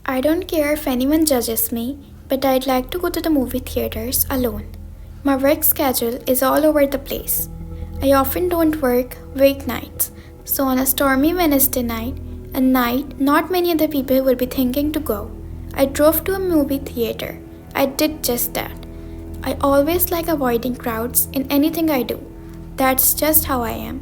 I don't care if anyone judges me, but I'd like to go to the movie theaters alone. My work schedule is all over the place. I often don't work weeknights, so on a stormy Wednesday night, a night not many other people would be thinking to go, I drove to a movie theater. I did just that. I always like avoiding crowds in anything I do. That's just how I am.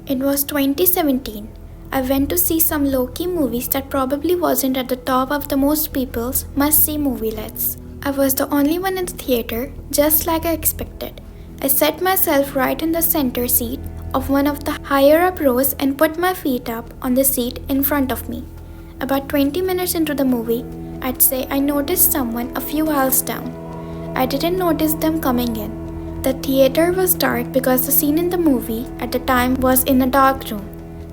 It was 2017. I went to see some low-key movies that probably wasn't at the top of the most people's must-see movie lists. I was the only one in the theater, just like I expected. I set myself right in the center seat of one of the higher-up rows and put my feet up on the seat in front of me. About 20 minutes into the movie, I'd say I noticed someone a few aisles down. I didn't notice them coming in. The theater was dark because the scene in the movie at the time was in a dark room.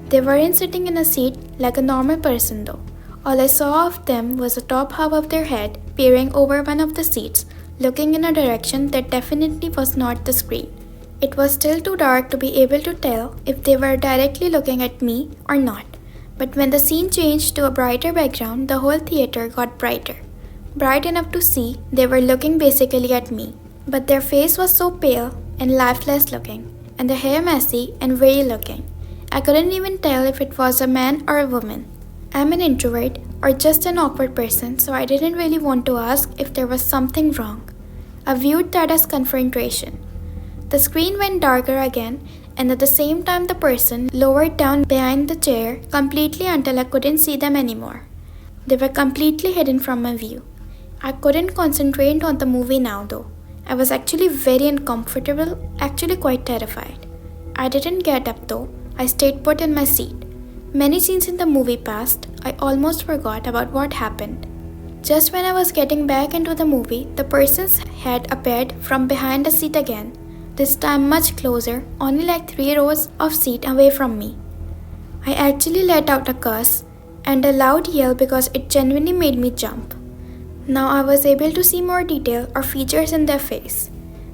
They weren't sitting in a seat like a normal person though. All I saw of them was the top half of their head peering over one of the seats, looking in a direction that definitely was not the screen. It was still too dark to be able to tell if they were directly looking at me or not. But when the scene changed to a brighter background, the whole theater got brighter. Bright enough to see they were looking basically at me. But their face was so pale and lifeless looking, and the hair messy and weary looking. I couldn't even tell if it was a man or a woman. I'm an introvert or just an awkward person, so I didn't really want to ask if there was something wrong. I viewed that as confrontation. The screen went darker again, and at the same time the person lowered down behind the chair completely until I couldn't see them anymore. They were completely hidden from my view. I couldn't concentrate on the movie now though. I was actually very uncomfortable, actually quite terrified. I didn't get up though. I stayed put in my seat. Many scenes in the movie passed, I almost forgot about what happened. Just when I was getting back into the movie, the person's head appeared from behind the seat again, this time much closer, only like 3 rows of seat away from me. I actually let out a curse and a loud yell because it genuinely made me jump. Now I was able to see more detail or features in their face.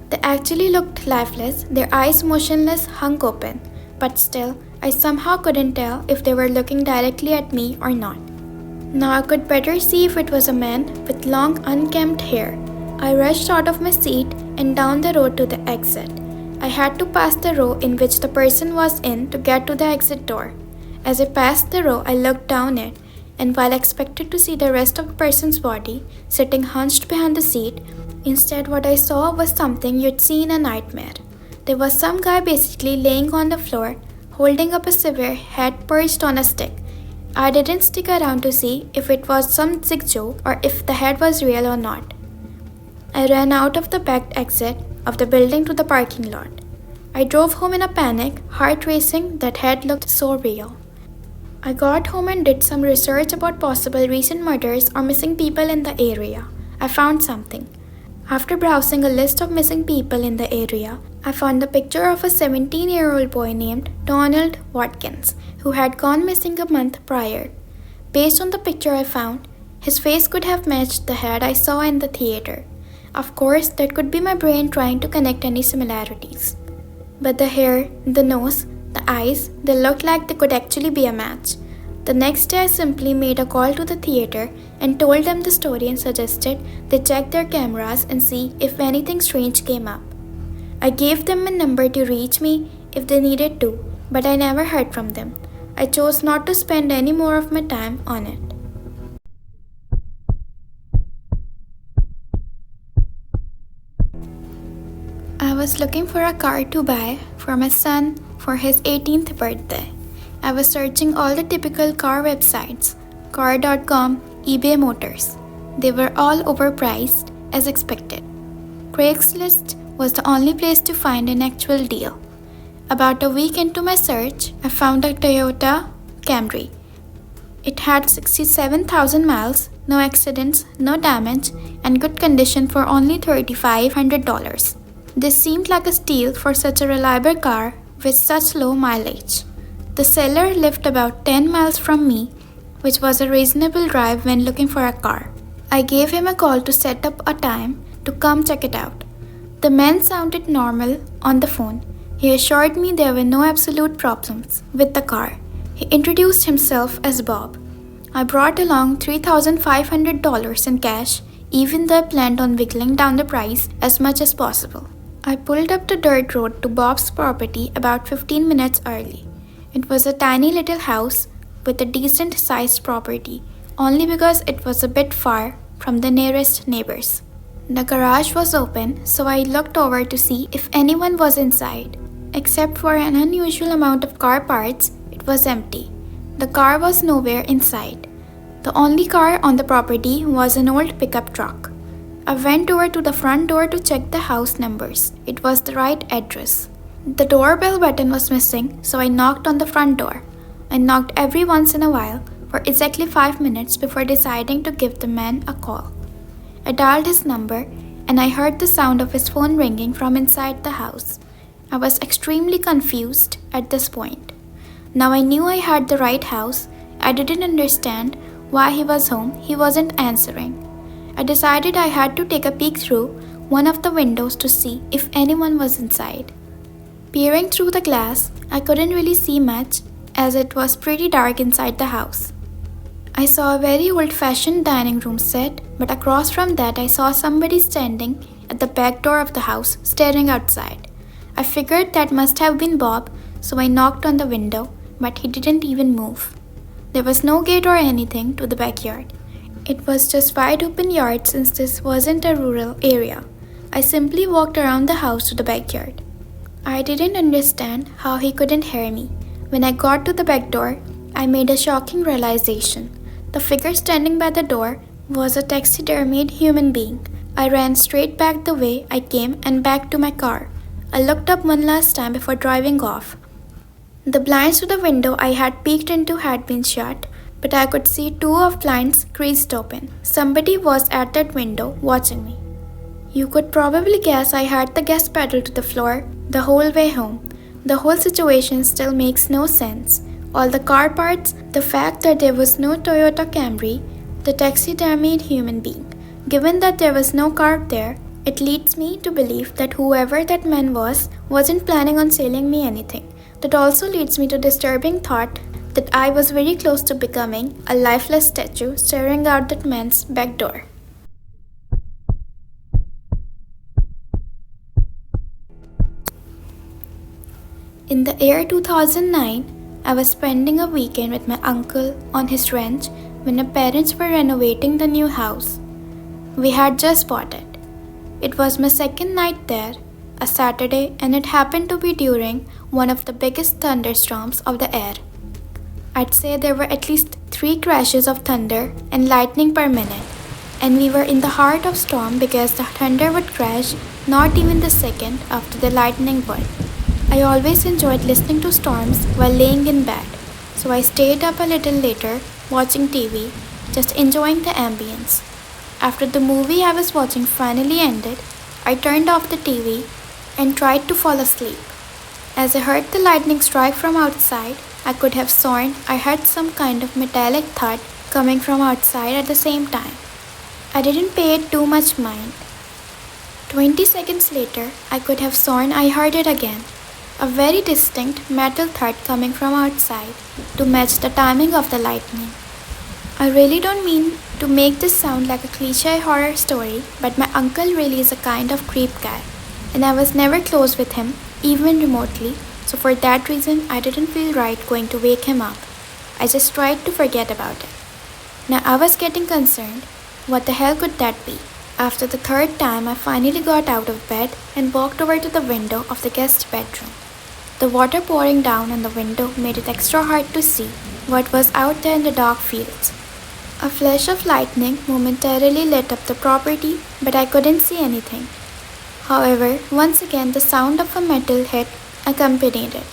They actually looked lifeless, their eyes motionless, hung open. But still, I somehow couldn't tell if they were looking directly at me or not. Now I could better see if it was a man with long unkempt hair. I rushed out of my seat and down the road to the exit. I had to pass the row in which the person was in to get to the exit door. As I passed the row, I looked down it, and while I expected to see the rest of the person's body sitting hunched behind the seat, instead what I saw was something you'd see in a nightmare. There was some guy basically laying on the floor, holding up a severe head perched on a stick. I didn't stick around to see if it was some sick joke or if the head was real or not. I ran out of the back exit of the building to the parking lot. I drove home in a panic, heart racing. That head looked so real. I got home and did some research about possible recent murders or missing people in the area. I found something. After browsing a list of missing people in the area, I found the picture of a 17-year-old boy named Donald Watkins, who had gone missing a month prior. Based on the picture I found, his face could have matched the head I saw in the theater. Of course, that could be my brain trying to connect any similarities. But the hair, the nose, the eyes, they looked like they could actually be a match. The next day I simply made a call to the theater and told them the story and suggested they check their cameras and see if anything strange came up. I gave them a number to reach me if they needed to, but I never heard from them. I chose not to spend any more of my time on it. I was looking for a car to buy for my son for his 18th birthday. I was searching all the typical car websites, car.com, eBay Motors. They were all overpriced as expected. Craigslist was the only place to find an actual deal. About a week into my search, I found a Toyota Camry. It had 67,000 miles, no accidents, no damage, and good condition for only $3,500. This seemed like a steal for such a reliable car with such low mileage. The seller lived about 10 miles from me, which was a reasonable drive when looking for a car. I gave him a call to set up a time to come check it out. The man sounded normal on the phone. He assured me there were no absolute problems with the car. He introduced himself as Bob. I brought along $3,500 in cash, even though I planned on wiggling down the price as much as possible. I pulled up the dirt road to Bob's property about 15 minutes early. It was a tiny little house with a decent sized property, only because it was a bit far from the nearest neighbors. The garage was open, so I looked over to see if anyone was inside. Except for an unusual amount of car parts, it was empty. The car was nowhere inside. The only car on the property was an old pickup truck. I went over to the front door to check the house numbers. It was the right address. The doorbell button was missing, so I knocked on the front door. I knocked every once in a while for exactly 5 minutes before deciding to give the man a call. I dialed his number and I heard the sound of his phone ringing from inside the house. I was extremely confused at this point. Now I knew I had the right house. I didn't understand why he was home. He wasn't answering. I decided I had to take a peek through one of the windows to see if anyone was inside. Peering through the glass, I couldn't really see much as it was pretty dark inside the house. I saw a very old-fashioned dining room set, but across from that I saw somebody standing at the back door of the house staring outside. I figured that must have been Bob, so I knocked on the window, but he didn't even move. There was no gate or anything to the backyard. It was just wide open yard since this wasn't a rural area. I simply walked around the house to the backyard. I didn't understand how he couldn't hear me. When I got to the back door, I made a shocking realization. The figure standing by the door was a taxidermied human being. I ran straight back the way I came and back to my car. I looked up one last time before driving off. The blinds to the window I had peeked into had been shut, but I could see two of blinds creased open. Somebody was at that window watching me. You could probably guess I had the gas pedal to the floor the whole way home. The whole situation still makes no sense. All the car parts, the fact that there was no Toyota Camry, the taxidermied human being. Given that there was no car there, it leads me to believe that whoever that man wasn't planning on selling me anything. That also leads me to disturbing thought that I was very close to becoming a lifeless statue staring out that man's back door. In the year 2009, I was spending a weekend with my uncle on his ranch when my parents were renovating the new house. We had just bought it. It was my second night there, a Saturday, and it happened to be during one of the biggest thunderstorms of the year. I'd say there were at least 3 crashes of thunder and lightning per minute, and we were in the heart of storm because the thunder would crash not even the second after the lightning would. I always enjoyed listening to storms while laying in bed, so I stayed up a little later watching TV, just enjoying the ambience. After the movie I was watching finally ended, I turned off the TV and tried to fall asleep. As I heard the lightning strike from outside, I could have sworn I heard some kind of metallic thud coming from outside at the same time. I didn't pay it too much mind. 20 seconds later, I could have sworn I heard it again. A very distinct metal thud coming from outside to match the timing of the lightning. I really don't mean to make this sound like a cliché horror story, but my uncle really is a kind of creep guy, and I was never close with him, even remotely, so for that reason I didn't feel right going to wake him up. I just tried to forget about it. Now I was getting concerned. What the hell could that be? After the third time, I finally got out of bed and walked over to the window of the guest bedroom. The water pouring down on the window made it extra hard to see what was out there in the dark fields. A flash of lightning momentarily lit up the property, but I couldn't see anything. However, once again the sound of a metal hit accompanied it.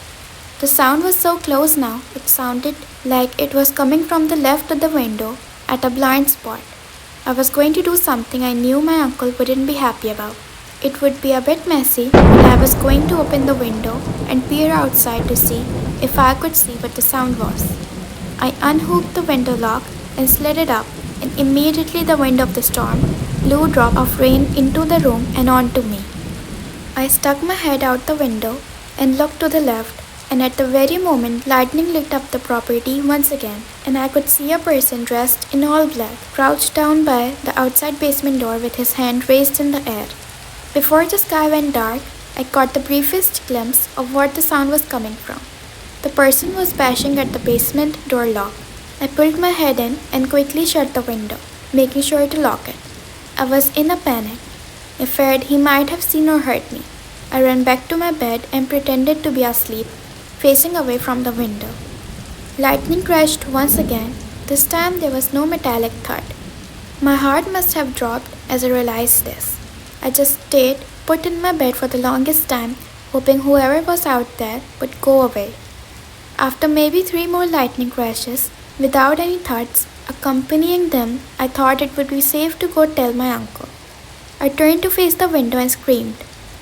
The sound was so close now, it sounded like it was coming from the left of the window at a blind spot. I was going to do something I knew my uncle wouldn't be happy about. It would be a bit messy, and I was going to open the window and peer outside to see if I could see what the sound was. I unhooked the window lock and slid it up, and immediately the wind of the storm blew a drop of rain into the room and onto me. I stuck my head out the window and looked to the left, and at the very moment, lightning lit up the property once again, and I could see a person dressed in all black, crouched down by the outside basement door with his hand raised in the air. Before the sky went dark, I caught the briefest glimpse of what the sound was coming from. The person was bashing at the basement door lock. I pulled my head in and quickly shut the window, making sure to lock it. I was in a panic. I feared he might have seen or heard me. I ran back to my bed and pretended to be asleep, facing away from the window. Lightning crashed once again. This time there was no metallic thud. My heart must have dropped as I realized this. I just stayed put in my bed for the longest time, hoping whoever was out there would go away. After maybe 3 more lightning crashes, without any thuds accompanying them, I thought it would be safe to go tell my uncle. I turned to face the window and screamed.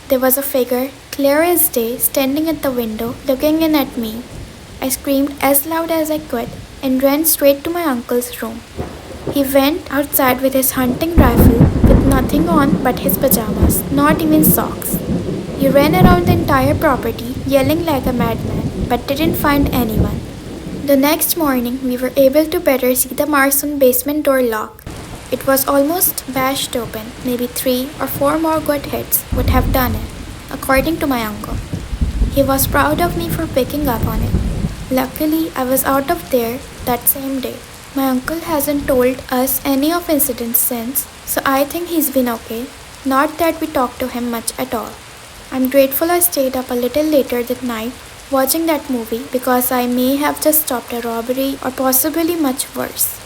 There was a figure, clear as day, standing at the window, looking in at me. I screamed as loud as I could and ran straight to my uncle's room. He went outside with his hunting rifle with nothing on but his pajamas, not even socks. He ran around the entire property, yelling like a madman, but didn't find anyone. The next morning, we were able to better see the marks on basement door lock. It was almost bashed open. Maybe 3 or 4 more good hits would have done it, according to my uncle. He was proud of me for picking up on it. Luckily, I was out of there that same day. My uncle hasn't told us any of incidents since, so I think he's been okay. Not that we talked to him much at all. I'm grateful I stayed up a little later that night watching that movie because I may have just stopped a robbery or possibly much worse.